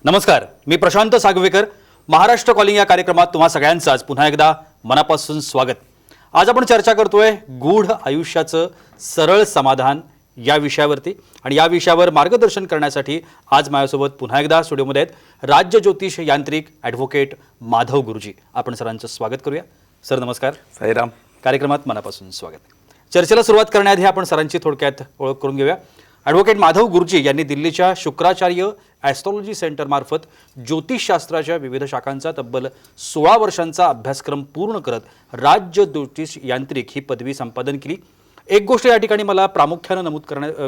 नमस्कार, मी प्रशांत सागवेकर. महाराष्ट्र कॉलिंग या कार्यक्रमात तुम्हा सगळ्यांचं आज पुन्हा एकदा मनापासून स्वागत. आज आपण चर्चा करतोय गूढ आयुष्याचं सरळ समाधान या विषयावरती आणि या विषयावर मार्गदर्शन करण्यासाठी आज माझ्यासोबत पुन्हा एकदा स्टुडिओमध्ये आहेत राज्य ज्योतिष यांत्रिक ॲडव्होकेट माधव गुरुजी. आपण सरांचं स्वागत करूया. सर नमस्कार. साईराम. कार्यक्रमात मनापासून स्वागत. चर्चेला सुरुवात करण्याआधी आपण सरांची थोडक्यात ओळख करून घेऊया. ॲडव्होकेट माधव गुरुजी यांनी दिल्लीच्या शुक्राचार्य ॲस्ट्रॉलॉजी सेंटरमार्फत ज्योतिषशास्त्राच्या विविध शाखांचा तब्बल 16 वर्षांचा अभ्यासक्रम पूर्ण करत राज्य ज्योतिष यांत्रिक ही पदवी संपादन केली. एक गोष्ट या ठिकाणी मला प्रामुख्याने नमूद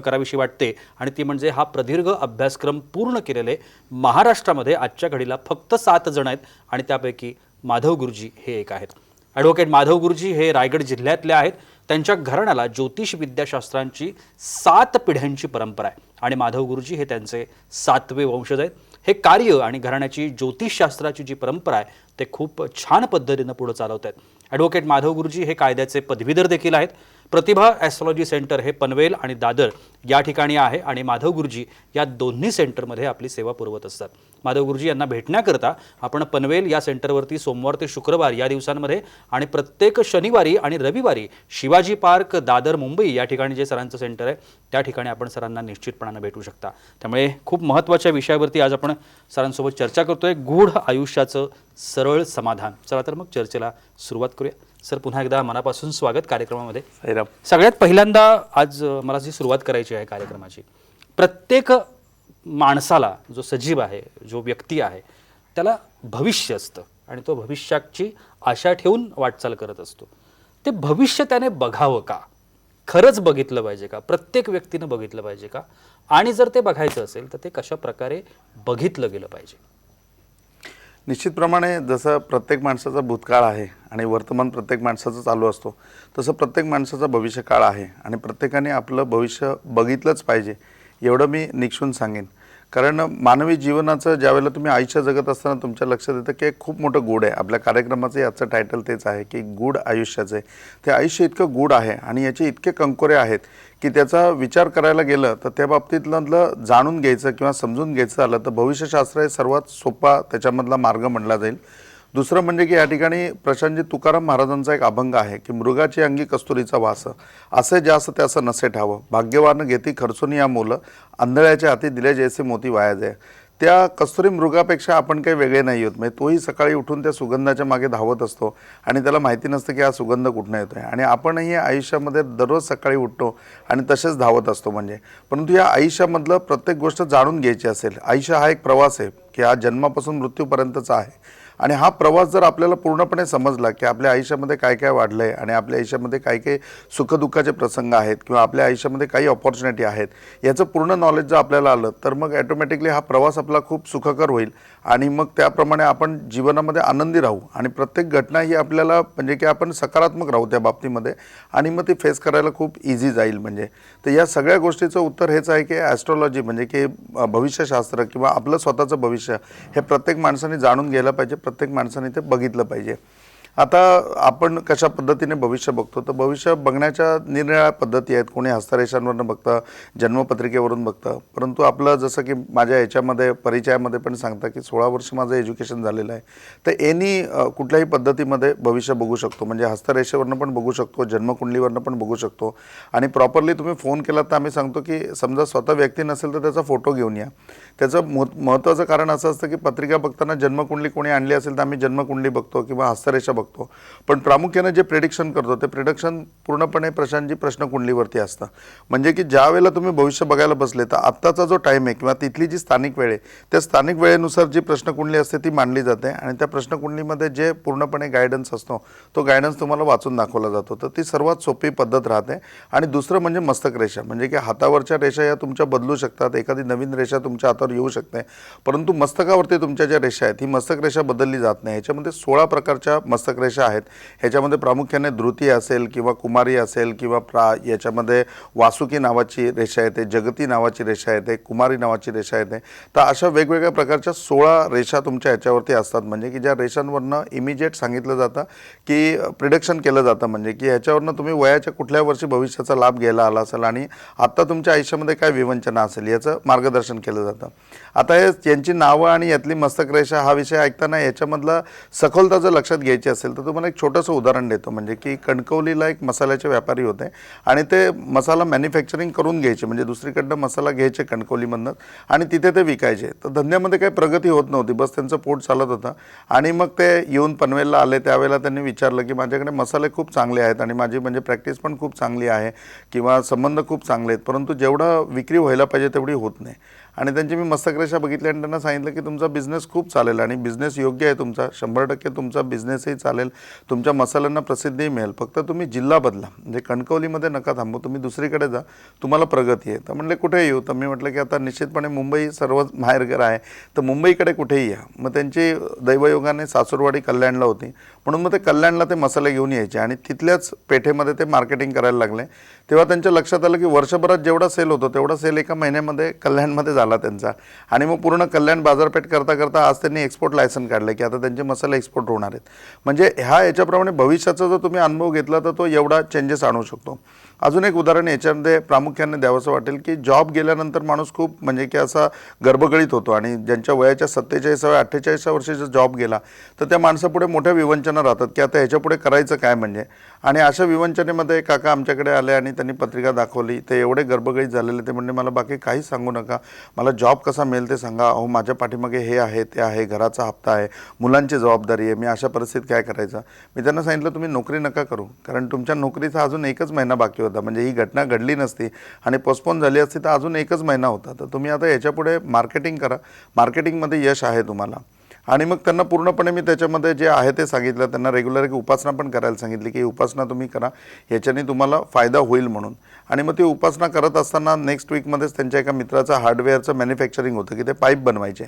करावीशी वाटते आणि ती म्हणजे हा प्रदीर्घ अभ्यासक्रम पूर्ण केलेले महाराष्ट्रामध्ये आजच्या घडीला फक्त 7 जण आहेत आणि त्यापैकी माधव गुरुजी हे एक आहेत. ॲडव्होकेट माधव गुरुजी हे रायगड जिल्ह्यातले आहेत. त्यांच्या घराण्याला ज्योतिष विद्याशास्त्रांची 7 पिढ्यांची परंपरा आहे आणि माधव गुरुजी हे त्यांचे 7वे वंशज आहेत. हे कार्य आणि घराण्याची ज्योतिषशास्त्राची जी परंपरा आहे ते खूप छान पद्धतीनं पुढे चालवत आहेत. ॲडव्होकेट माधव गुरुजी हे कायद्याचे पदवीधर देखील आहेत. प्रतिभा ॲस्ट्रॉलॉजी सेंटर हे पनवेल आणि दादर या ठिकाणी आहे आणि माधव गुरुजी या दोन्ही सेंटरमध्ये आपली सेवा पुरवत असतात. माधव गुरुजी यांना भेटण्याकरता आपण पनवेल या सेंटरवरती सोमवार ते शुक्रवार या दिवसांमध्ये आणि प्रत्येक शनिवारी आणि रविवारी शिवाजी पार्क दादर मुंबई या ठिकाणी जे सरांचं सेंटर आहे त्या ठिकाणी आपण सरांना निश्चितपणाने भेटू शकता. त्यामुळे खूप महत्त्वाच्या विषयावरती आज आपण सरांसोबत चर्चा करतोय, गूढ आयुष्याचं सरळ समाधान. चला तर मग चर्चेला सुरुवात करूया. सर पुन्हा एकदा मनापासून स्वागत कार्यक्रमामध्ये. सगळ्यात पहिल्यांदा आज मला जी सुरुवात करायची आहे कार्यक्रमाची, प्रत्येक माणसाला जो सजीव आहे, जो व्यक्ती आहे, त्याला भविष्य असतं आणि तो भविष्याची आशा ठेवून वाटचाल करत असतो. ते भविष्य त्याने बघावं का? खरंच बघितलं पाहिजे का? प्रत्येक व्यक्तीनं बघितलं पाहिजे का? आणि जर ते बघायचं असेल तर ते कशा प्रकारे बघितलं गेलं पाहिजे? निश्चितप्रमाणे जसं प्रत्येक माणसाचा भूतकाळ आहे आणि वर्तमान प्रत्येक माणसाचं चालू असतो, तसं प्रत्येक माणसाचा भविष्यकाळ आहे आणि प्रत्येकाने आपलं भविष्य बघितलंच पाहिजे एवढं मी निक्षून सांगेन. कारण मानवी जीवनाचं ज्यावेळेला तुम्ही आयुष्य जगत असताना तुमच्या लक्षात येतं की एक खूप मोठं गूढ आहे. आपल्या कार्यक्रमाचं याचं टायटल तेच आहे की गूढ आयुष्याचं आहे. ते आयुष्य इतकं गूढ आहे आणि याचे इतके कंकोरे आहेत की त्याचा विचार करायला गेलं तर त्या बाबतीतलं जाणून घ्यायचं किंवा समजून घ्यायचं आलं तर भविष्यशास्त्र हे सर्वात सोपा त्याच्यामधला मार्ग म्हणला जाईल. दुसरं म्हणजे की या ठिकाणी प्रशांतजी तुकाराम महाराजांचा एक अभंग आहे की मृगाची अंगी कस्तुरीचा वास, असे ज्यास त्याचं नसे ठावं, भाग्यवान घेती खर्चून या मुलं, आंधळ्याच्या हाती दिले जैसे मोती वाया जाय. त्या कस्तुरी मृगापेक्षा आपण काही वेगळे नाही आहोत. म्हणजे तोही सकाळी उठून त्या सुगंधाच्या मागे धावत असतो आणि त्याला माहिती नसतं की हा सुगंध कुठनं येतो आहे. आणि आपणही आयुष्यामध्ये दररोज सकाळी उठतो आणि तसेच धावत असतो परंतु या आयुष्यामधलं प्रत्येक गोष्ट जाणून घ्यायची असेल. आयुष्य हा एक प्रवास आहे की हा जन्मापासून मृत्यूपर्यंतचा आहे आणि हा प्रवास जर आपल्याला पूर्णपणे समजला की आपल्या आयुष्यामध्ये काय काय वाढलं आहे आणि आपल्या आयुष्यामध्ये काही काही सुखदुःखाचे प्रसंग आहेत किंवा आपल्या आयुष्यामध्ये काही ऑपॉर्च्युनिटी आहेत, याचं पूर्ण नॉलेज जर आपल्याला आलं तर मग ॲटोमॅटिकली हा प्रवास आपला खूप सुखकर होईल आणि मग त्याप्रमाणे आपण जीवनामध्ये आनंदी राहू आणि प्रत्येक घटना ही आपल्याला म्हणजे की आपण सकारात्मक राहू त्या बाबतीमध्ये आणि मग ती फेस करायला खूप इझी जाईल. तर या सगळ्या गोष्टीचं उत्तर हेच आहे की ॲस्ट्रॉलॉजी म्हणजे की भविष्यशास्त्र किंवा आपलं स्वतःचं भविष्य हे प्रत्येक माणसाने जाणून घ्यायला पाहिजे, प्रत्येक माणसाने ते बघितलं पाहिजे. आता आपण कशा पद्धतीने भविष्य बघतो तर भविष्य बघण्याच्या निरनिराळ्या पद्धती आहेत. कोणी हस्तरेषांवरून बघतं, जन्मपत्रिकेवरून बघतं. परंतु आपलं जसं की माझ्या याच्यामध्ये परिचयामध्ये पण सांगता की 16 वर्ष माझं एज्युकेशन झालेलं आहे. तर एनी कुठल्याही पद्धतीमध्ये भविष्य बघू शकतो. म्हणजे हस्तरेषेवरनं पण बघू शकतो, जन्मकुंडलीवरनं पण बघू शकतो आणि प्रॉपरली तुम्ही फोन केला तर आम्ही सांगतो की समजा स्वतः व्यक्ती नसेल तर त्याचा फोटो घेऊन या. त्याचं महत्त्वाचं कारण असं असतं की पत्रिका बघताना जन्मकुंडली कोणी आणली असेल तर आम्ही जन्मकुंडली बघतो किंवा हस्तरेषा बघतो. पण प्रामुख्याने जे प्रेडिक्शन करतो ते प्रेडिक्शन पूर्णपणे प्रशांतजी प्रश्नकुंडलीवरती असतं. म्हणजे की ज्या वेळेला तुम्ही भविष्य बघायला बसले तर आत्ताचा जो टाईम आहे किंवा तिथली जी स्थानिक वेळ आहे त्या स्थानिक वेळेनुसार जी प्रश्नकुंडली असते ती मांडली जाते आणि त्या प्रश्नकुंडलीमध्ये जे पूर्णपणे गायडन्स असतो तो गायडन्स तुम्हाला वाचून दाखवला जातो. तर ती सर्वात सोपी पद्धत राहते. आणि दुसरं म्हणजे मस्तक रेषा, म्हणजे की हातावरच्या रेषा या तुमच्या बदलू शकतात. एखादी नवीन रेषा तुमच्या हातावर येऊ शकते, परंतु मस्तकावरती तुमच्या ज्या रेषा आहेत ही मस्तक रेषा बदलली जात नाही. याच्यामध्ये 16 प्रकारच्या मस्तक मस्तक रेषा आहेत ह्याच्यामध्ये प्रामुख्याने धृती असेल किंवा कुमारी असेल किंवा याच्यामध्ये वासुकी नावाची रेषा येते, जगती नावाची रेषा येते, कुमारी नावाची रेषा येते. तर अशा वेगवेगळ्या प्रकारच्या 16 रेषा तुमच्या ह्याच्यावरती असतात, म्हणजे की ज्या रेषांवरनं इमिजिएट सांगितलं जातं की प्रिडिक्शन केलं जातं, म्हणजे की ह्याच्यावरनं तुम्ही वयाच्या कुठल्या वर्षी भविष्याचा लाभ घ्यायला आला असेल आणि आत्ता तुमच्या आयुष्यामध्ये काय विवंचना असेल याचं मार्गदर्शन केलं जातं. आता यांची नावं आणि यातली मस्तक रेषा हा विषय ऐकताना याच्यामधला सखोलता जर लक्षात घ्यायची असेल तर तुम्हाला एक छोटंसं उदाहरण देतो. म्हणजे की कणकवलीला एक मसाल्याचे व्यापारी होते आणि ते मसाला मॅन्युफॅक्चरिंग करून घ्यायचे, म्हणजे दुसरीकडनं मसाला घ्यायचे कणकवलीमधनं आणि तिथे ते विकायचे. तर धंद्यामध्ये काही प्रगती होत नव्हती, बस त्यांचं पोट चालत होतं. आणि मग ते येऊन पनवेलला आले, त्यावेळेला त्यांनी विचारलं की माझ्याकडे मसाले खूप चांगले आहेत आणि माझी म्हणजे प्रॅक्टिस पण खूप चांगली आहे किंवा संबंध खूप चांगले आहेत, परंतु जेवढं विक्री व्हायला पाहिजे तेवढी होत नाही. आणि त्यांची मी मस्तक रेषा बघितली आणि त्यांना सांगितलं की तुमचा बिझनेस खूप चालेल आणि बिझनेस योग्य आहे तुमचा, 100% तुमचा बिझनेसही चालेल, तुमच्या मसाल्यांना प्रसिद्धीही मिळेल, फक्त तुम्ही जिल्हा बदला, म्हणजे कणकवलीमध्ये नका थांबू, तुम्ही दुसरीकडे जा, तुम्हाला प्रगती आहे. तर म्हणले कुठे येऊ? तर मी म्हटलं की आता निश्चितपणे मुंबई सर्व माहेरघर आहे, तर मुंबईकडे कुठेही या. मग त्यांची दैवयोगाने सासूरवाडी कल्याणला होती, म्हणून मग ते कल्याणला ते मसाले घेऊन यायचे आणि तिथल्याच पेठेमध्ये ते मार्केटिंग करायला लागले. तेव्हा त्यांच्या लक्षात आलं की वर्षभरात जेवढा सेल होतो तेवढा सेल एका महिन्यामध्ये कल्याणमध्ये झाला त्यांचा. आणि मग पूर्ण कल्याण बाजारपेठ करता करता आज त्यांनी एक्सपोर्ट लायसन काढलं की आता त्यांचे मसाले एक्सपोर्ट होणार आहेत. म्हणजे याच्याप्रमाणे भविष्याचा जर तुम्ही अनुभव घेतला तर तो एवढा चेंजेस आणू शकतो. अजून एक उदाहरण याच्यामध्ये प्रामुख्याने द्यावंसं वाटेल की जॉब गेल्यानंतर माणूस खूप म्हणजे की असा गर्भगळीत होतो आणि ज्यांच्या वयाच्या 47व्या 48व्या वर्षी जर जॉब गेला तर त्या माणसापुढे मोठ्या विवंचना राहतात की आता ह्याच्यापुढे करायचं काय म्हणजे. आणि अशा विवंचनेमध्ये काका आमच्याकडे आले आणि त्यांनी पत्रिका दाखवली, ते एवढे गर्भगळीत झालेले, ते म्हणजे मला बाकी काहीच सांगू नका, मला जॉब कसा मिळेल ते सांगा, अहो माझ्या पाठीमागे हे आहे ते आहे, घराचा हप्ता आहे, मुलांची जबाबदारी आहे, मी अशा परिस्थितीत काय करायचं. मी त्यांना सांगितलं तुम्ही नोकरी नका करू, कारण तुमच्या नोकरीचा अजून एकच महिना बाकी होता, म्हणजे ही घटना घडली नसती आणि पोस्टपोन झाली असती तर अजून एकच महिना होता. तर तुम्ही आता याच्यापुढे मार्केटिंग करा, मार्केटिंगमध्ये यश आहे तुम्हाला. आणि मग त्यांना पूर्णपणे मी त्याच्यामध्ये जे आहे ते सांगितलं. त्यांना रेग्युलर एक उपासना पण करायला सांगितली की उपासना तुम्ही करा, याच्याने तुम्हाला फायदा होईल म्हणून. आणि मग ती उपासना करत असताना नेक्स्ट वीकमध्येच त्यांच्या एका मित्राचं हार्डवेअरचं मॅन्युफॅक्चरिंग होतं की ते पाईप बनवायचे.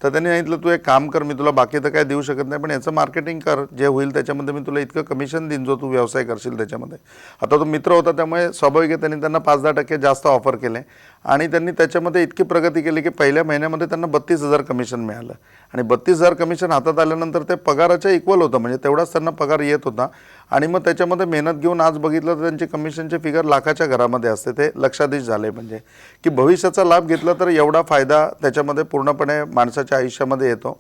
तर त्यांनी सांगितलं तू एक काम कर, मी तुला बाकी तर काय देऊ शकत नाही, पण याचं मार्केटिंग कर, जे होईल त्याच्यामध्ये मी तुला इतकं कमिशन देईन जो तू व्यवसाय करशील त्याच्यामध्ये. आता तो मित्र होता त्यामुळे स्वाभाविक आहे त्यांनी त्यांना 5-10% जास्त ऑफर केले आणि त्यांनी त्याच्यामध्ये इतकी प्रगती केली की पहिल्या महिन्यामध्ये त्यांना 32,000 कमिशन मिळालं. आणि 32,000 कमिशन हातात आल्यानंतर ते पगाराच्या इक्वल होतं, म्हणजे तेवढाच त्यांना पगार येत होता. आणि मग त्याच्यामध्ये मेहनत घेऊन आज बघितलं तर त्यांची कमिशनचे फिगर लाखाच्या घरामध्ये असते. ते लक्षाधीश झाले, म्हणजे की भविष्याचा लाभ घेतला तर एवढा फायदा त्याच्यामध्ये पूर्णपणे माणसाच्या आयुष्यामध्ये येतो.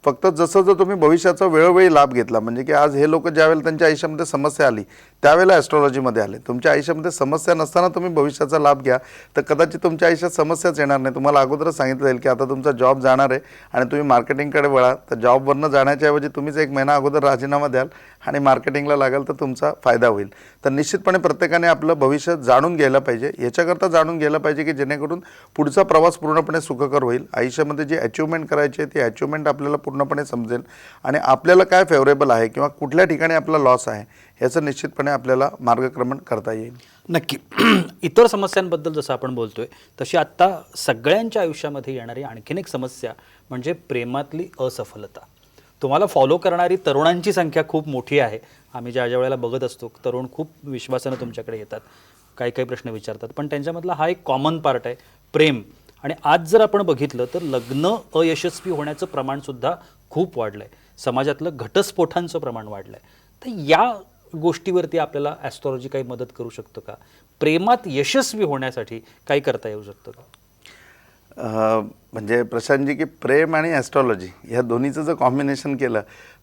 फक्त जसं जर तुम्ही भविष्याचा वेळोवेळी लाभ घेतला, म्हणजे की आज हे लोक ज्यावेळेला त्यांच्या आयुष्यामध्ये समस्या आली त्यावेळेला ॲस्ट्रॉलॉजीमध्ये आले. तुमच्या आयुष्यामध्ये समस्या नसताना तुम्ही भविष्याचा लाभ घ्या तर कदाचित तुमच्या आयुष्यात समस्याच येणार नाही. तुम्हाला अगोदरच सांगितलं जाईल की आता तुमचा जॉब जाणार आहे आणि तुम्ही मार्केटिंगकडे वळा, तर जॉबवरनं जाण्याच्या ऐवजी तुम्हीच 1 महिना अगोदर राजीनामा द्याल आणि मार्केटिंगला लागाल तर तुमचा फायदा होईल. तर निश्चितपणे प्रत्येकाने आपलं भविष्य जाणून घ्यायला पाहिजे, याच्याकरता जाणून घ्यायला पाहिजे की जेणेकरून पुढचा प्रवास पूर्णपणे सुखकर होईल. आयुष्यामध्ये जी अचिव्हमेंट करायची आहे ती अचिव्हमेंट आपल्याला पूर्णपणे समजेल आणि आपल्याला काय फेवरेबल आहे किंवा कुठल्या ठिकाणी आपला लॉस आहे याचं निश्चितपणे आपल्याला मार्गक्रमण करता येईल. नक्की. इतर समस्यांबद्दल जसं आपण बोलतोय तशी आत्ता सगळ्यांच्या आयुष्यामध्ये येणारी आणखीन एक समस्या म्हणजे प्रेमातली असफलता. तुम्हाला फॉलो करणारी तरुणांची संख्या खूप मोठी आहे. आम्ही ज्या वेळेला बघत असतो तरुण खूप विश्वासानं तुमच्याकडे येतात, काही काही प्रश्न विचारतात, पण त्यांच्यामधला हा एक कॉमन पार्ट आहे प्रेम. आणि आज जर आपण बघितलं तर लग्न अयशस्वी होण्याचं प्रमाणसुद्धा खूप वाढलं आहे, समाजातलं घटस्फोटांचं प्रमाण वाढलं आहे. तर या गोष्टीवरती आपल्याला ॲस्ट्रॉलॉजी काही मदत करू शकतं का? प्रेमात यशस्वी होण्यासाठी काही करता येऊ शकतं का? म्हणजे प्रशांतजी की प्रेम आणि ॲस्ट्रॉलॉजी ह्या दोन्हीचं जर कॉम्बिनेशन केलं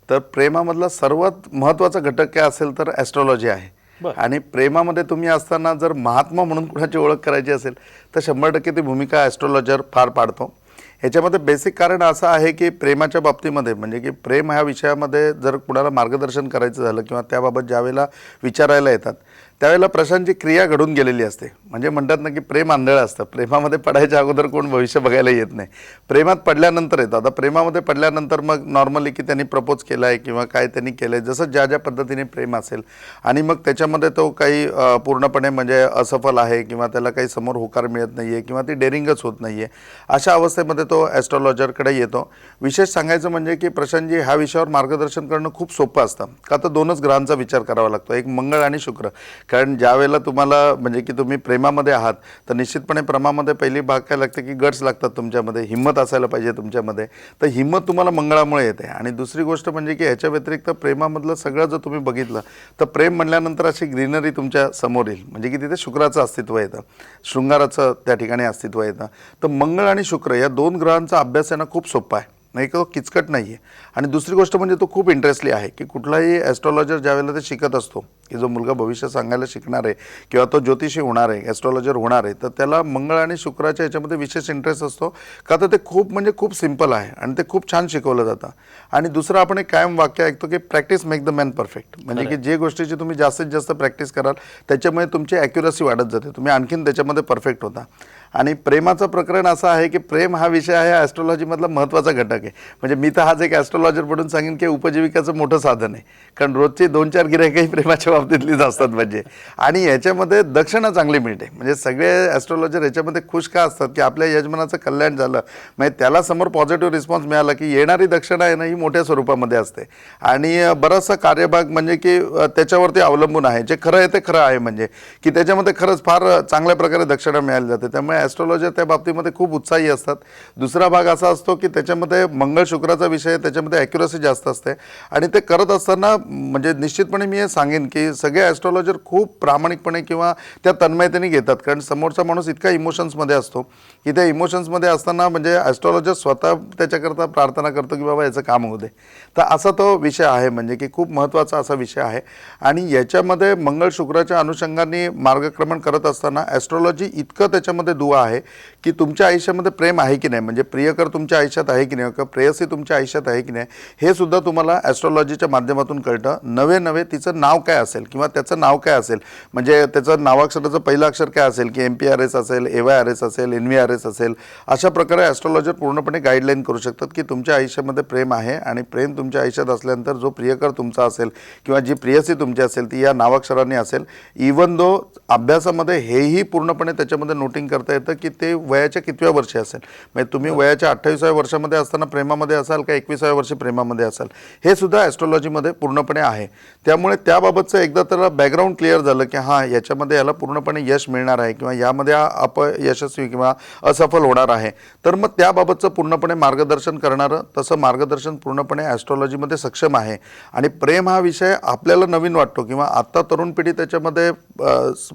तर प्रेमामधला सर्वात महत्त्वाचा घटक काय असेल तर ॲस्ट्रॉलॉजी आहे. आणि प्रेमामध्ये तुम्ही असताना जर महात्मा म्हणून कुणाची ओळख करायची असेल तर 100% ती भूमिका ॲस्ट्रॉलॉजर फार पाडतो. ह्याच्यामध्ये बेसिक कारण असं आहे की प्रेमाच्या बाबतीमध्ये म्हणजे की प्रेम ह्या विषयामध्ये जर कुणाला मार्गदर्शन करायचं झालं किंवा त्याबाबत ज्यावेळेला विचारायला येतात त्यावेळेला प्रशांतची क्रिया घडून गेलेली असते. म्हणजे म्हणतात ना की प्रेम आंधळं असतं. प्रेमामध्ये पडायच्या अगोदर कोण भविष्य बघायला येत नाही, प्रेमात पडल्यानंतर येतं. आता प्रेमामध्ये पडल्यानंतर मग नॉर्मली की त्यांनी प्रपोज केला आहे किंवा काय त्यांनी केलं आहे, जसं ज्या ज्या पद्धतीने प्रेम असेल, आणि मग त्याच्यामध्ये तो काही पूर्णपणे म्हणजे असफल आहे किंवा त्याला काही समोर होकार मिळत नाही आहे किंवा ती डेअरिंगच होत नाही आहे, अशा अवस्थेमध्ये तो ॲस्ट्रॉलॉजरकडे येतो. विशेष सांगायचं म्हणजे की प्रशांतजी ह्या विषयावर मार्गदर्शन करणं खूप सोपं असतं. का तर 2च ग्रहांचा विचार करावा लागतो, एक मंगळ आणि शुक्र. कारण ज्या वेळेला तुम्हाला म्हणजे की तुम्ही प्रेमामध्ये आहात तर निश्चितपणे प्रेमामध्ये पहिली भाग काय लागते की गट्स लागतात तुमच्यामध्ये, हिंमत असायला पाहिजे तुमच्यामध्ये. तर हिंमत तुम्हाला मंगळामुळे येते. आणि दुसरी गोष्ट म्हणजे की ह्याच्या व्यतिरिक्त प्रेमामधलं सगळं जर तुम्ही बघितलं तर प्रेम म्हणल्यानंतर अशी ग्रीनरी तुमच्या समोर येईल, म्हणजे की तिथे शुक्राचं अस्तित्व येतं, शृंगाराचं त्या ठिकाणी अस्तित्व येतं. तर मंगळ आणि शुक्र या 2 ग्रहांचा अभ्यास आहे ना खूप सोपा आहे, नाही का, तो किचकट नाही आहे. आणि दुसरी गोष्ट म्हणजे तो खूप इंटरेस्टली आहे की कुठलाही ॲस्ट्रॉलॉजर ज्यावेळेला ते शिकत असतो की जो मुलगा भविष्य सांगायला शिकणार आहे किंवा तो ज्योतिषी होणार आहे, ॲस्ट्रॉलॉजर होणार आहे, तर त्याला मंगळ आणि शुक्राच्या याच्यामध्ये विशेष इंटरेस्ट असतो. का तर ते खूप म्हणजे खूप सिम्पल आहे आणि ते खूप छान शिकवलं जातं. आणि दुसरं आपण एक कायम वाक्य ऐकतो की practice make the man perfect. म्हणजे की जे गोष्टीची तुम्ही जास्तीत जास्त प्रॅक्टिस कराल त्याच्यामुळे तुमची ॲक्युरसी वाढत जाते, तुम्ही आणखीन त्याच्यामध्ये परफेक्ट होता. आणि प्रेमाचं प्रकरण असं आहे की प्रेम हा विषय आहे ॲस्ट्रॉलॉजीमधला महत्त्वाचा घटक आहे. म्हणजे मी तर हाच एक ॲस्ट्रॉलॉजर म्हणून सांगेन की उपजीविकाचं मोठं साधन आहे. कारण रोजची 2-4 गिऱ्हाईकही प्रेमाच्या बाबतीतलीच असतात म्हणजे. आणि याच्यामध्ये दक्षिणा चांगली मिळते. म्हणजे सगळे ॲस्ट्रॉलॉजर याच्यामध्ये खुश का असतात की आपल्या यजमानाचं कल्याण झालं, म्हणजे त्याला समोर पॉझिटिव्ह रिस्पॉन्स मिळाला की येणारी दक्षिणा आहे ना ही मोठ्या स्वरूपामध्ये असते. आणि बराचसा कार्यभाग म्हणजे की त्याच्यावरती अवलंबून आहे. जे खरं आहे ते खरं आहे, म्हणजे की त्याच्यामध्ये खरंच फार चांगल्या प्रकारे दक्षिणा मिळाली जाते. त्यामुळे ॲस्ट्रॉलॉजर त्या बाबतीमध्ये खूप उत्साही असतात. दुसरा भाग असा असतो की त्याच्यामध्ये मंगळ शुक्राचा विषय, त्याच्यामध्ये ॲक्युरसी जास्त असते. आणि ते करत असताना म्हणजे निश्चितपणे मी हे सांगेन की सगळे ॲस्ट्रॉलॉजर खूप प्रामाणिकपणे किंवा त्या तन्मयतेने घेतात. कारण समोरचा माणूस इतका इमोशन्समध्ये असतो की त्या इमोशन्समध्ये असताना म्हणजे ॲस्ट्रॉलॉजर स्वतः त्याच्याकरता प्रार्थना करतो की बाबा याचं काम होऊ दे. तर असा तो विषय आहे, म्हणजे की खूप महत्त्वाचा असा विषय आहे. आणि याच्यामध्ये मंगळ शुक्राच्या अनुषंगाने मार्गक्रमण करत असताना ॲस्ट्रॉलॉजी इतकं त्याच्यामध्ये दुवा आहे की तुमच्या आयुष्यामध्ये प्रेम आहे की नाही, म्हणजे प्रियकर तुमच्या आयुष्यात आहे की नाही किंवा प्रेयसी तुमच्या आयुष्यात आहे की नाही, हे सुद्धा तुम्हाला ॲस्ट्रॉलॉजीच्या माध्यमातून कळतं. नवे तिचं नाव काय असेल किंवा त्याचं नाव काय असेल, म्हणजे त्याचं नावाक्षराचं पहिलं अक्षर काय असेल की MPRS असेल, AYRS असेल, NVRS असेल, अशा प्रकारे ॲस्ट्रॉलॉजर पूर्णपणे गाईडलाईन करू शकतात की तुमच्या आयुष्यामध्ये प्रेम आहे. आणि प्रेम तुमच्या आयुष्यात असल्यानंतर जो प्रियकर तुमचा असेल किंवा जी प्रियसी तुमची असेल ती या नावाक्षराने असेल. इवन दो अभ्यासामध्ये हेही पूर्णपणे त्याच्यामध्ये नोटिंग करता येतं की ते वयाच्या कितव्या वर्षी असेल, म्हणजे तुम्ही वयाच्या 28व्या वर्षामध्ये असताना प्रेमामध्ये असाल का 21व्या वर्षी प्रेमामध्ये असाल, हे सुद्धा ॲस्ट्रॉलॉजीमध्ये पूर्णपणे आहे. त्यामुळे त्याबाबतचं एकदा त्याला बॅकग्राऊंड क्लिअर झालं की हां याच्यामध्ये याला पूर्णपणे यश मिळणार आहे किंवा यामध्ये अपयशस्वी किंवा असफल होणार आहे, तर मग त्याबाबतचं पूर्णपणे मार्गदर्शन करणारं तसं मार्गदर्शन पूर्णपणे ॲस्ट्रॉलॉजीमध्ये सक्षम आहे. आणि प्रेम हा विषय आपल्याला नवीन वाटतो किंवा आत्ता तरुण पिढी त्याच्यामध्ये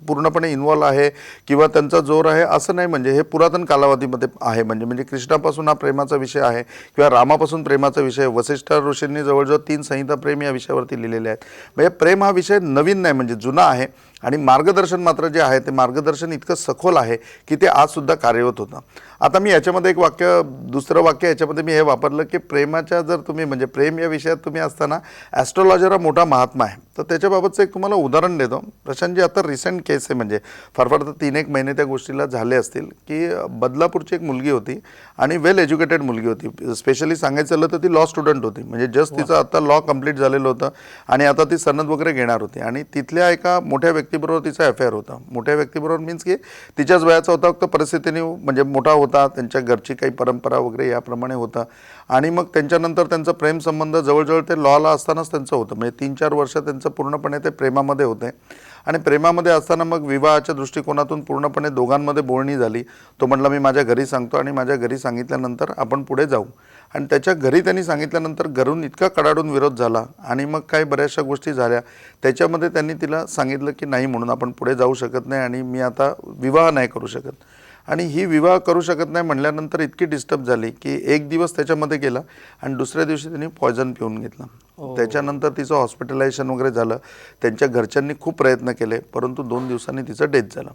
पूर्णपणे इन्व्हॉल्व आहे किंवा त्यांचा जोर आहे असं नाही, म्हणजे हे पुरातन कालावधीमध्ये आहे. म्हणजे कृष्णापासून हा प्रेमाचा विषय आहे किंवा रामापासून प्रेमाचा विषय. वसिष्ठ ऋषींनी जवळजवळ 3 संहिता प्रेम या विषयावरती लिहिलेले आहेत. म्हणजे प्रेम हा विषय नवीन नाही, म्हणजे जुना आहे. आणि मार्गदर्शन मात्र जे आहे ते मार्गदर्शन इतकं सखोल आहे की ते आजसुद्धा कार्यरत होतं. आता मी याच्यामध्ये एक दुसरं वाक्य याच्यामध्ये मी हे वापरलं की प्रेमाच्या जर तुम्ही म्हणजे प्रेम या विषयात तुम्ही असताना ॲस्ट्रॉलॉजर हा मोठा महात्मा आहे. तर त्याच्याबाबतचं एक तुम्हाला उदाहरण देतो. प्रशांतजी, आता रिसेंट केस आहे, म्हणजे फार तर 3-1 महिने त्या गोष्टीला झाले असतील की बदलापूरची एक मुलगी होती आणि वेल एज्युकेटेड मुलगी होती. स्पेशली सांगायचं झालं तर ती लॉ स्टुडंट होती, म्हणजे जस्ट तिचं आता लॉ कंप्लीट झालेलं होतं आणि आता ती सनद वगैरे घेणार होती. आणि तिथल्या एका मोठ्या व्यक्तीबरोबर तिचा अफेअर होता. मोठ्या व्यक्तीबरोबर मीन्स की तिच्याच वयाचा होता, फक्त परिस्थितीने म्हणजे मोठा होता, त्यांच्या घरची काही परंपरा वगैरे याप्रमाणे होता. आणि मग त्यांच्यानंतर त्यांचं प्रेमसंबंध जवळजवळ ते लॉला असतानाच त्यांचं होतं, म्हणजे 3-4 वर्ष त्यांचं पूर्णपणे ते प्रेमामध्ये होते. आणि प्रेमामध्ये असताना मग विवाहाच्या दृष्टिकोनातून पूर्णपणे दोघांमध्ये बोलणी झाली. तो म्हटला मी माझ्या घरी सांगतो आणि माझ्या घरी सांगितल्यानंतर आपण पुढे जाऊ. आणि त्याच्या घरी त्यांनी सांगितल्यानंतर घरून इतका कडाडून विरोध झाला आणि मग काही बऱ्याचशा गोष्टी झाल्या. त्याच्यामध्ये त्यांनी तिला सांगितलं की नाही म्हणून आपण पुढे जाऊ शकत नाही आणि मी आता विवाह नाही करू शकत. आणि ही विवाह करू शकत नाही म्हणल्यानंतर इतकी डिस्टर्ब झाली की एक दिवस त्याच्यामध्ये गेला आणि दुसऱ्या दिवशी त्यांनी पॉयझन पिऊन घेतलं. त्याच्यानंतर तिचं हॉस्पिटलायझेशन वगैरे झालं. त्यांच्या घरच्यांनी खूप प्रयत्न केले, परंतु 2 दिवसांनी तिचं डेथ झालं.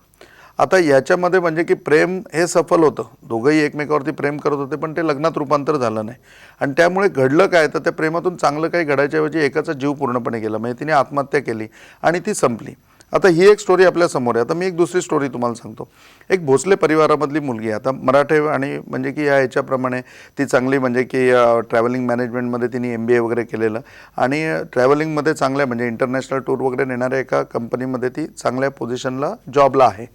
आता याच्यामध्ये म्हणजे की प्रेम हे सफल होतं, दोघंही एकमेकावरती प्रेम करत होते, पण ते लग्नात रूपांतर झालं नाही. आणि त्यामुळे घडलं काय, तर त्या प्रेमातून चांगलं काही घडायच्याऐवजी एकाचा जीव पूर्णपणे गेला, म्हणजे तिने आत्महत्या केली आणि ती संपली. आता ही एक स्टोरी आपल्या समोर आहे. आता मी एक दुसरी स्टोरी तुम्हाला सांगतो. एक भोसले परिवारामधली मुलगी आहे. आता मराठे आणि म्हणजे की याच्याप्रमाणे ती चांगली म्हणजे की ट्रॅव्हलिंग मॅनेजमेंटमध्ये तिने MBA वगैरे केलेलं आणि ट्रॅव्हलिंगमध्ये चांगल्या म्हणजे इंटरनॅशनल टूर वगैरे नेणाऱ्या एका कंपनीमध्ये ती चांगल्या पोझिशनला जॉबला आहे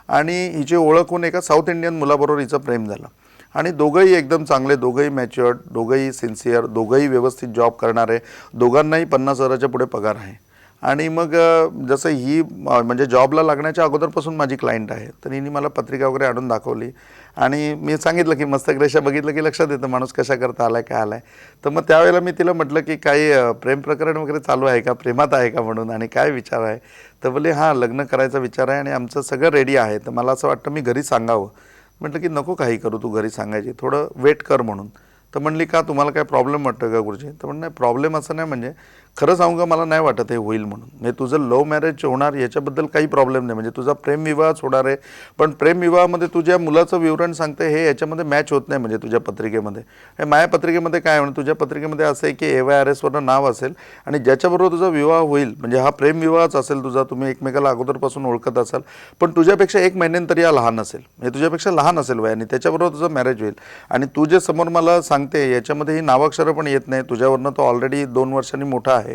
आणि हिची ओळख होऊन एका साऊथ इंडियन मुलाबरोबर हिचं प्रेम झालं आणि दोघंही एकदम चांगले, दोघंही मॅच्युअर्ड, दोघंही सिन्सिअर, दोघंही व्यवस्थित जॉब करणारे, दोघांनाही 50,000च्या पुढे पगार आहे. आणि मग जसं ही म्हणजे जॉबला लागण्याच्या अगोदरपासून माझी क्लायंट आहे, तर हिने मला पत्रिका वगैरे आणून दाखवली आणि मी सांगितलं की मस्तकरेषा बघितलं की लक्षात येतं माणूस कशा करता आलाय, काय आलाय. तर मग त्यावेळेला मी तिला म्हटलं की काही प्रेम प्रकरण वगैरे चालू आहे का, प्रेमात आहे का म्हणून, आणि काय विचार आहे. तर बोलले हां, लग्न करायचा विचार आहे आणि आमचं सगळं रेडी आहे. तर मला असं वाटतं मी घरी सांगावं. म्हटलं की नको काही करू, तू घरी सांगायची, थोडं वेट कर म्हणून. तर म्हणली का, तुम्हाला काय प्रॉब्लेम वाटतं का गुरुजी. तर म्हणलं नाही प्रॉब्लेम असं नाही, म्हणजे खरं सांगू का, मला नाही वाटत हे होईल म्हणून. म्हणजे तुझं लव्ह मॅरेज होणार याच्याबद्दल काही प्रॉब्लेम नाही, म्हणजे तुझा प्रेमविवाहच होणार आहे. पण प्रेमविवाहामध्ये तुझ्या मुलाचं विवरण सांगते हे याच्यामध्ये मॅच होत नाही म्हणजे तुझ्या पत्रिकेमध्ये. हे माझ्या पत्रिकेमध्ये काय म्हणून, तुझ्या पत्रिकेमध्ये असं आहे की AYRSवरनं नाव असेल आणि ज्याच्याबरोबर तुझा विवाह होईल म्हणजे हा प्रेमविवाहच असेल तुझा, तुम्ही एकमेकाला अगोदरपासून ओळखत असाल, पण तुझ्यापेक्षा 1 महिन्यांतरी हा लहान असेल, म्हणजे तुझ्यापेक्षा लहान असेल वयाने, त्याच्याबरोबर तुझं मॅरेज होईल. आणि तू जे समोर मला सांगते याच्यामध्ये ही नावाक्षरं पण येत नाही, तुझ्यावरनं तो ऑलरेडी 2 वर्षांनी मोठा आहे.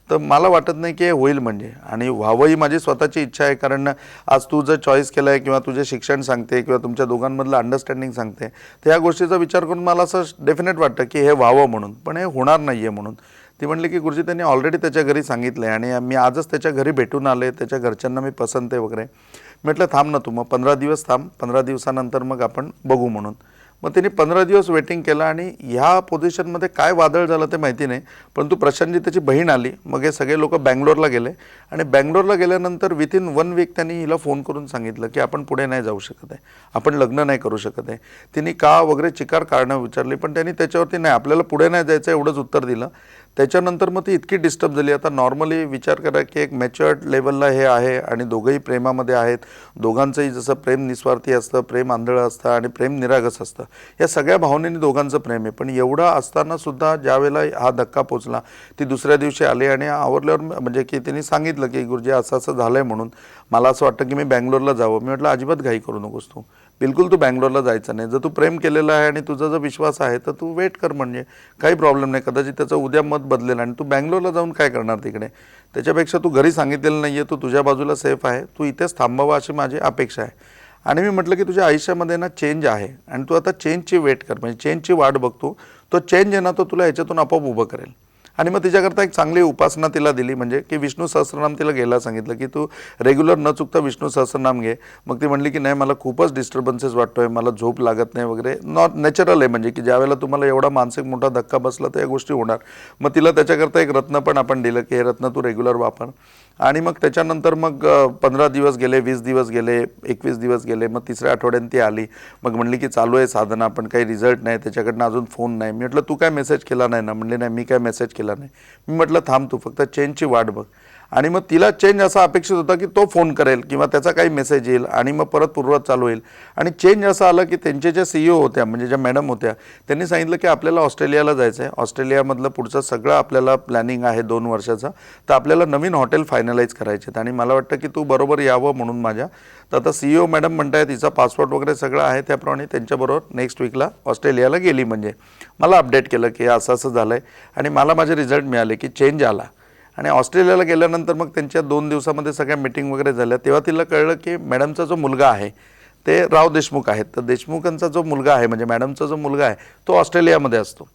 तर मला वाटत नाही की हे होईल म्हणजे, आणि व्हावंही माझी स्वतःची इच्छा आहे. कारण आज तू जर चॉईस केलं आहे किंवा तुझे शिक्षण सांगते किंवा तुमच्या दोघांमधलं अंडरस्टँडिंग सांगते, तर या गोष्टीचा विचार करून मला असं डेफिनेट वाटतं की हे व्हावं म्हणून, पण हे होणार नाही आहे म्हणून. ती म्हणली की गुरुजी त्यांनी ऑलरेडी त्याच्या घरी सांगितलं आहे आणि मी आजच त्याच्या घरी भेटून आले, त्याच्या घरच्यांना मी पसंत आहे वगैरे. म्हटलं थांब ना तू, मग 15 दिवस थांब, 15 दिवसानंतर मग आपण बघू म्हणून. मग त्यांनी 15 दिवस वेटिंग केलं आणि ह्या पोझिशनमध्ये काय वादळ झालं ते माहिती नाही, परंतु प्रशांतजी त्याची बहीण आली. मग हे सगळे लोक बँगलोरला गेले आणि बँगलोरला गेल्यानंतर विथिन 1 वीक त्यांनी हिला फोन करून सांगितलं की आपण पुढे नाही जाऊ शकत आहे, आपण लग्न नाही करू शकत आहे. तिने का वगैरे चिकार कारणं विचारली, पण त्यांनी त्याच्यावरती नाही, आपल्याला पुढे नाही जायचं एवढंच उत्तर दिलं. त्याच्यानंतर मग ती इतकी डिस्टर्ब झाली. आता नॉर्मली विचार करा की एक मॅच्युअर्ड लेवलला हे आहे आणि दोघंही प्रेमामध्ये आहेत, दोघांचंही जसं प्रेम निस्वार्थी असतं, प्रेम आंधळं असतं आणि प्रेम निरागस असतं, या सगळ्या भावनेने दोघांचं प्रेम आहे. पण एवढं असतानासुद्धा ज्यावेळेला हा धक्का पोचला, ती दुसऱ्या दिवशी आली आणि आवरल्यावर म्हणजे की तिने सांगितलं की गुरुजी असं असं झालं आहे म्हणून मला असं वाटतं की मी बँगलोरला जावं. मी म्हटलं अजिबात घाई करू नकोस तू, बिलकुल तू बँगलोरला जायचं नाही. जर तू प्रेम केलेलं आहे आणि तुझा जर विश्वास आहे तर तू वेट कर, म्हणजे काही प्रॉब्लेम नाही. कदाचित त्याचं उद्या मत बदलेल आणि तू बँगलोरला जाऊन काय करणार तिकडे. त्याच्यापेक्षा तू घरी सांगितलेलं नाही आहे, तू तुझ्या बाजूला सेफ आहे, तू इथेच थांबावा अशी माझी अपेक्षा आहे. आणि मी म्हटलं की तुझ्या आयुष्यामध्ये ना चेंज आहे आणि तू आता चेंजची वेट कर, म्हणजे चेंजची वाट बघतो. तो चेंज आहे ना, तो तुला ह्याच्यातून आपोआप उभं करेल. आणि मग तिच्याकरता एक चांगली उपासना तिला दिली, म्हणजे की विष्णू सहस्रनाम तिला घ्यायला सांगितलं की तू रेग्युलर न चुकता विष्णू सहस्रनाम घे. मग ती म्हणली की नाही मला खूपच डिस्टर्बन्सेस वाटतोय, मला झोप लागत नाही वगैरे. नॉट नॅचरल आहे, म्हणजे की ज्यावेळेला तुम्हाला एवढा मानसिक मोठा धक्का बसला तर या गोष्टी होणार. मग तिला त्याच्याकरता एक रत्न पण आपण दिलं की हे रत्न तू रेग्युलर वापर. आणि मग त्याच्यानंतर मग 15 दिवस गेले, 20 दिवस गेले, 21 दिवस गेले. मग तिसऱ्या आठवड्यात ती आली. मग म्हणली की चालू आहे साधना, पण काही रिझल्ट नाही, त्याच्याकडनं अजून फोन नाही. मी म्हटलं तू काय मेसेज केला नाही ना. म्हणले नाही मी काय मेसेज केला नाही. मी म्हटलं थांब, तू फक्त चेंजची वाट बघ. आणि मग तिला चेंज असा अपेक्षित होता की तो फोन करेल किंवा त्याचा काही मेसेज येईल आणि मग परत पूर्ववत चालू होईल. आणि चेंज असं आलं की त्यांचे ज्या CEO होत्या, म्हणजे ज्या मॅडम होत्या, त्यांनी सांगितलं की आपल्याला ऑस्ट्रेलियाला जायचं आहे, ऑस्ट्रेलियामधलं पुढचं सगळं आपल्याला प्लॅनिंग आहे 2 वर्षाचं, तर आपल्याला नवीन हॉटेल फायनलाईज करायचे आहेत आणि मला वाटतं की तू बरोबर यावं म्हणून माझ्या. तर आता CEO मॅडम म्हणताय तिचा पासपोर्ट वगैरे सगळं आहे, त्याप्रमाणे त्यांच्याबरोबर नेक्स्ट वीकला ऑस्ट्रेलियाला गेली. म्हणजे मला अपडेट केलं की असं असं झालं आहे आणि मला माझे रिझल्ट मिळाले की चेंज आला. आणि ऑस्ट्रेलियाला गेल्यानंतर मग त्यांच्या 2 दिवसामध्ये सगळ्या मीटिंग वगैरे झाल्या. तेव्हा तिला कळलं की मॅडमचा जो मुलगा आहे ते राव देशमुख आहेत. तर देशमुखांचा जो मुलगा आहे, म्हणजे मॅडमचा जो मुलगा आहे, तो ऑस्ट्रेलियामध्ये असतो.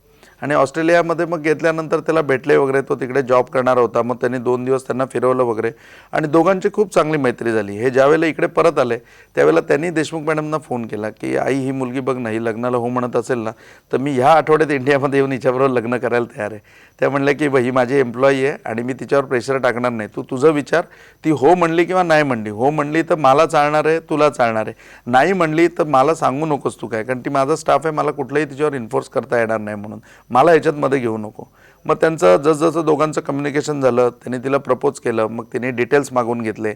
आणि ऑस्ट्रेलियामध्ये मग घेतल्यानंतर त्याला भेटले वगैरे, तो तिकडे जॉब करणार होता. मग त्यांनी 2 दिवस त्यांना फिरवलं वगैरे आणि दोघांची खूप चांगली मैत्री झाली. हे ज्यावेळेला इकडे परत आले त्यावेळेला त्यांनी देशमुख मॅडमना फोन केला की आई ही मुलगी बघ ना, ही लग्नाला हो म्हणत असेल ना, तर मी ह्या आठवड्यात इंडियामध्ये येऊन हिच्याबरोबर लग्न करायला तयार आहे. त्या म्हणल्या की ही माझी एम्प्लॉई आहे आणि मी तिच्यावर प्रेशर टाकणार नाही, तू तुझं विचार. ती हो म्हणली किंवा नाही म्हणली, हो म्हणली तर मला चालणार आहे, तुला चालणार आहे, नाही म्हणली तर मला सांगू नकोस तू काय, कारण ती माझा स्टाफ आहे, मला कुठलंही तिच्यावर इन्फोर्स करता येणार नाही, म्हणून मला याच्यात मध्ये घेऊ नको. मग त्यांचं जसजसं दोघांचं कम्युनिकेशन झालं, त्यांनी तिला प्रपोज केलं, मग तिने डिटेल्स मागून घेतले.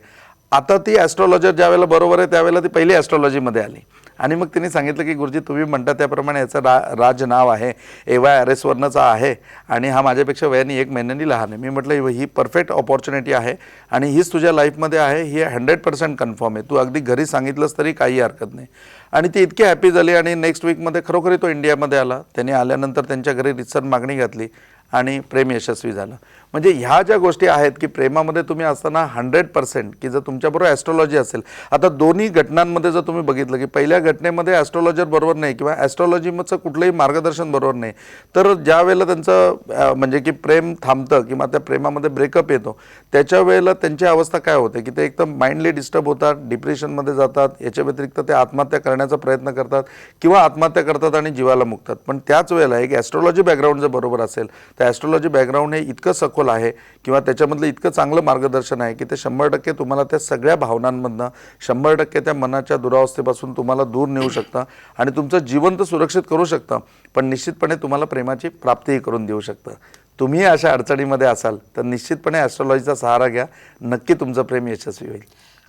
आता ती ॲस्ट्रॉलॉजर ज्या वेळेला बरोबर आहे त्यावेळेला ती पहिली ॲस्ट्रॉलॉजीमध्ये आली आणि मग तिने सांगितलं की गुरुजी तुम्ही म्हणता त्याप्रमाणे याचं राज नाव आहे AY वर्णचा आहे आणि हा माझ्यापेक्षा वयाने 1 महिन्यांनी लहान आहे. मी म्हटलं ही परफेक्ट ऑपॉर्च्युनिटी आहे आणि हीच तुझ्या लाईफमध्ये आहे, ही 100% कन्फर्म आहे, तू अगदी घरी सांगितलंस तरी काही हरकत नाही. आणि ती इतकी हॅपी झाली आणि नेक्स्ट वीकमध्ये खरोखरी तो इंडियामध्ये आला. त्याने आल्यानंतर त्यांच्या घरी रितसर मागणी घातली आणि प्रेम यशस्वी झालं. म्हणजे ह्या ज्या गोष्टी आहेत की प्रेमामध्ये तुम्ही असताना 100% की जर तुमच्याबरोबर ॲस्ट्रॉलॉजी असेल, आता दोन्ही घटनांमध्ये जर तुम्ही बघितलं की पहिल्या घटनेमध्ये ॲस्ट्रॉलॉजर बरोबर नाही किंवा ॲस्ट्रॉलॉजीचं कुठलंही मार्गदर्शन बरोबर नाही, तर ज्या वेळेला त्यांचं म्हणजे की प्रेम थांबतं किंवा त्या प्रेमामध्ये ब्रेकअप येतो त्याच्या वेळेला त्यांची अवस्था काय होते की ते एकदम माइंडली डिस्टर्ब होतात, डिप्रेशनमध्ये जातात. याच्या व्यतिरिक्त ते आत्महत्या करण्याचा प्रयत्न करतात किंवा आत्महत्या करतात आणि जीवाला मुकतात. पण त्याच वेळेला एक ॲस्ट्रॉलॉजी बॅकग्राऊंड जर बरोबर असेल तर ॲस्ट्रॉलॉजी बॅकग्राऊंड हे इतकं सखोल आहे किंवा त्याच्यामधलं इतकं चांगलं मार्गदर्शन आहे की ते 100% तुम्हाला त्या सगळ्या भावनांमधनं 100% त्या मनाच्या दुरावस्थेपासून तुम्हाला दूर नेऊ शकतं आणि तुमचं जीवन तर सुरक्षित करू शकतं, पण निश्चितपणे तुम्हाला प्रेमाची प्राप्तीही करून देऊ शकतं. तुम्ही अशा अडचणीमध्ये असाल तर निश्चितपणे ॲस्ट्रॉलॉजीचा सहारा घ्या, नक्की तुमचं प्रेम यशस्वी होईल.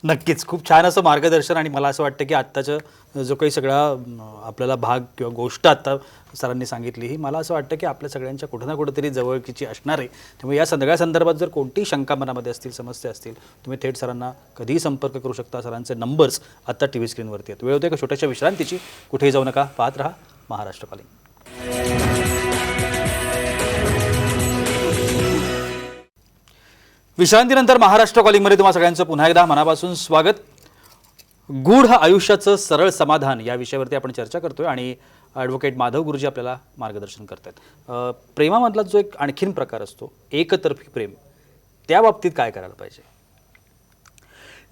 नक्कीच खूप छान असं मार्गदर्शन. आणि मला असं वाटतं की आत्ताचं जो काही सगळा आपल्याला भाग किंवा गोष्ट आत्ता सरांनी सांगितली ही मला असं वाटतं की आपल्या सगळ्यांच्या कुठं ना कुठेतरी जवळकीची असणार आहे. त्यामुळे या सगळ्या संदर्भात जर कोणतीही शंका मनामध्ये असतील, समस्या असतील, तुम्ही थेट सरांना कधीही संपर्क करू शकता. सरांचे नंबर्स आत्ता TV स्क्रीनवरती आहेत. वेळ होते का छोट्याशा विश्रांतीची, कुठेही जाऊ नका, पाहत राहा महाराष्ट्र कॉलिंग. विश्रांतीनंतर महाराष्ट्र कॉलिंगमध्ये तुम्हा सगळ्यांचं पुन्हा एकदा मनापासून स्वागत. गूढ आयुष्याचं सरळ समाधान या विषयावरती आपण चर्चा करतोय आणि ॲडव्होकेट माधव गुरुजी आपल्याला मार्गदर्शन करतात. प्रेमामधला जो एक आणखीन प्रकार असतो एकतर्फी प्रेम, त्या बाबतीत काय करायला पाहिजे?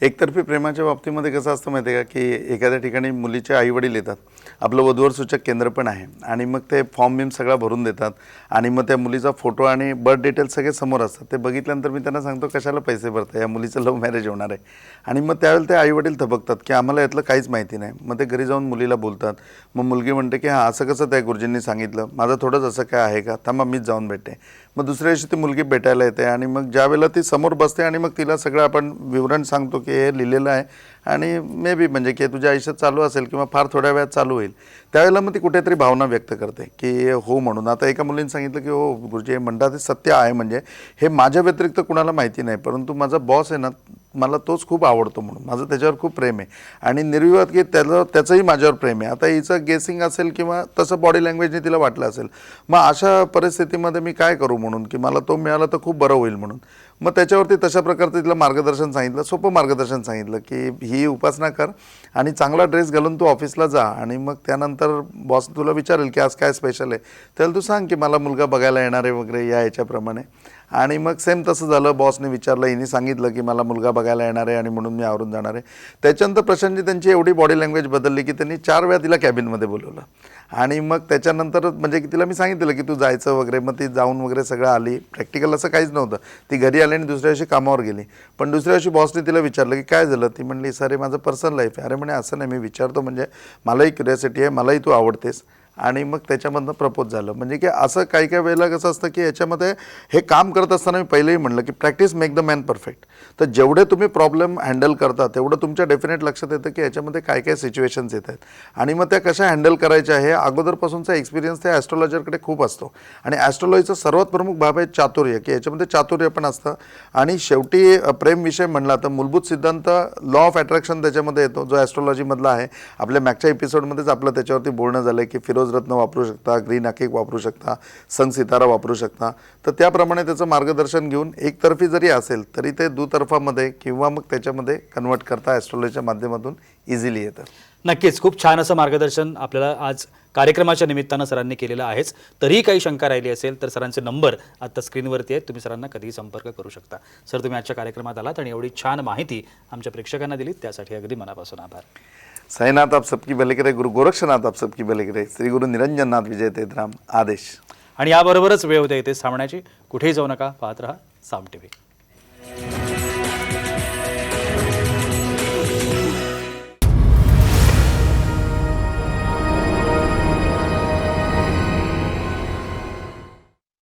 एकतर्फी प्रेमाच्या बाबतीमध्ये कसं असतं माहिती आहे का की एखाद्या ठिकाणी मुलीचे आईवडील येतात, आपलं वधूवर सूचक केंद्र पण आहे आणि मग ते फॉर्म बिम सगळा भरून देतात आणि मग त्या मुलीचा फोटो आणि बर्थ डिटेल्स सगळे समोर असतात. ते बघितल्यानंतर मी त्यांना सांगतो कशाला पैसे भरता, या मुलीचं लव्ह मॅरेज होणार आहे. आणि मग त्यावेळेला ते आईवडील थबकतात की आम्हाला यातलं काहीच माहिती नाही. मग ते घरी जाऊन मुलीला बोलतात. मग मुलगी म्हणते की हां असं कसं त्या गुरुजींनी सांगितलं, माझं थोडंच असं काय आहे का, थांबा मीच जाऊन भेटते. मग दुसऱ्या दिवशी ती मुलगी भेटायला येते आणि मग ज्या वेळेला ती समोर बसते आणि मग तिला सगळं आपण विवरण सांगतो की हे लिहिलेलं आहे आणि मे बी म्हणजे की तुझ्या आयुष्यात चालू असेल किंवा फार थोड्या वेळात चालू होईल, त्यावेळेला मग ती कुठेतरी भावना व्यक्त करते की हो म्हणून. आता एका मुलीने सांगितलं की हो गुरुजी हे म्हणतात ते सत्य आहे, म्हणजे हे माझ्या व्यतिरिक्त कुणाला माहिती नाही, परंतु माझा बॉस आहे ना मला तोच खूप आवडतो म्हणून माझं त्याच्यावर खूप प्रेम आहे आणि निर्विवाद की त्याचंही माझ्यावर प्रेम आहे. आता हिचं गेसिंग असेल किंवा तसं बॉडी लँग्वेजने तिला वाटलं असेल, मग अशा परिस्थितीमध्ये मी काय करू म्हणून की मला तो मिळाला तर खूप बरं होईल म्हणून. मग त्याच्यावरती तशा प्रकारचं तिला मार्गदर्शन सांगितलं, सोपं मार्गदर्शन सांगितलं की ही उपासना कर आणि चांगला ड्रेस घालून तू ऑफिसला जा आणि मग त्यानंतर बॉस तुला विचारेल की आज काय स्पेशल आहे, त्याला तू सांग की मला मुलगा बघायला येणार आहे वगैरे या याच्याप्रमाणे. आणि मग सेम तसं झालं. बॉसने विचारलं, हिने सांगितलं की मला मुलगा बघायला येणार आहे आणि म्हणून मी आवरून जाणार आहे. त्याच्यानंतर प्रशांतजी त्यांची एवढी बॉडी लँग्वेज बदलली की त्यांनी 4 वेळा तिला कॅबिनमध्ये बोलवलं आणि मग त्याच्यानंतर म्हणजे की तिला मी सांगितलं की तू जायचं वगैरे. मग ती जाऊन वगैरे सगळं आली. प्रॅक्टिकल असं काहीच नव्हतं. ती घरी आली आणि दुसऱ्या दिवशी कामावर गेली. पण दुसऱ्या दिवशी बॉसने तिला विचारलं की काय झालं, ती म्हणली सर हे माझं पर्सनल लाईफ आहे. अरे म्हणे असं नाही, मी विचारतो म्हणजे मलाही क्युरिओसिटी आहे, मलाही तू आवडतेस. आणि मग त्याच्यामधनं प्रपोज झालं. म्हणजे की असं काही काही वेळेला कसं असतं की याच्यामध्ये हे काम करत असताना मी पहिलेही म्हणलं की practice make the man perfect. तर जेवढे तुम्ही प्रॉब्लेम हँडल करता तेवढं तुमच्या डेफिनेट लक्षात येतं की याच्यामध्ये काय काय सिच्युएशन्स येत आहेत आणि मग त्या कशा हँडल करायच्या हे अगोदरपासूनचा एक्सपिरियन्स त्या ॲस्ट्रॉलॉजरकडे खूप असतो. आणि ॲस्ट्रॉलॉजीचा सर्वात प्रमुख भाग आहे चातुर्य, की याच्यामध्ये चातुर्य पण असतं. आणि शेवटी प्रेम विषय म्हणला तर मूलभूत सिद्धांत लॉ ऑफ अट्रॅक्शन त्याच्यामध्ये येतो, जो ॲस्ट्रॉलॉजीमधला आहे. आपल्या मागच्या एपिसोडमध्येच आपलं त्याच्यावरती बोलणं झालं की फिरोज रत्न वापरू शकता, ग्रीन अकेक वापरू शकता, संग सितारा वापरू शकता. तर त्याप्रमाणे त्याचं मार्गदर्शन घेऊन एकतर्फी जरी असेल तरी ते दुतर्फामध्ये किंवा मग त्याच्यामध्ये कन्वर्ट करता ॲस्ट्रॉलॉजीच्या माध्यमातून इझिली येतं. नक्कीच खूप छान असं मार्गदर्शन आपल्याला आज कार्यक्रमाच्या निमित्तानं सरांनी केलेलं आहेच. तरीही काही शंका राहिली असेल तर सरांचे नंबर आता स्क्रीनवरती आहेत, तुम्ही सरांना कधीही संपर्क करू शकता. सर तुम्ही आजच्या कार्यक्रमात आलात आणि एवढी छान माहिती आमच्या प्रेक्षकांना दिलीत त्यासाठी अगदी मनापासून आभार. साईनाथ आप सबकी भले करे, गुरु गोरक्षनाथ आप सबकी भले करे, श्री गुरु निरंजननाथ विजय तेतराम आदेश. आणि याबरोबरच वेळ होते इथे थांबण्याची. कुठेही जाऊ नका, पाहत रहा साम TV.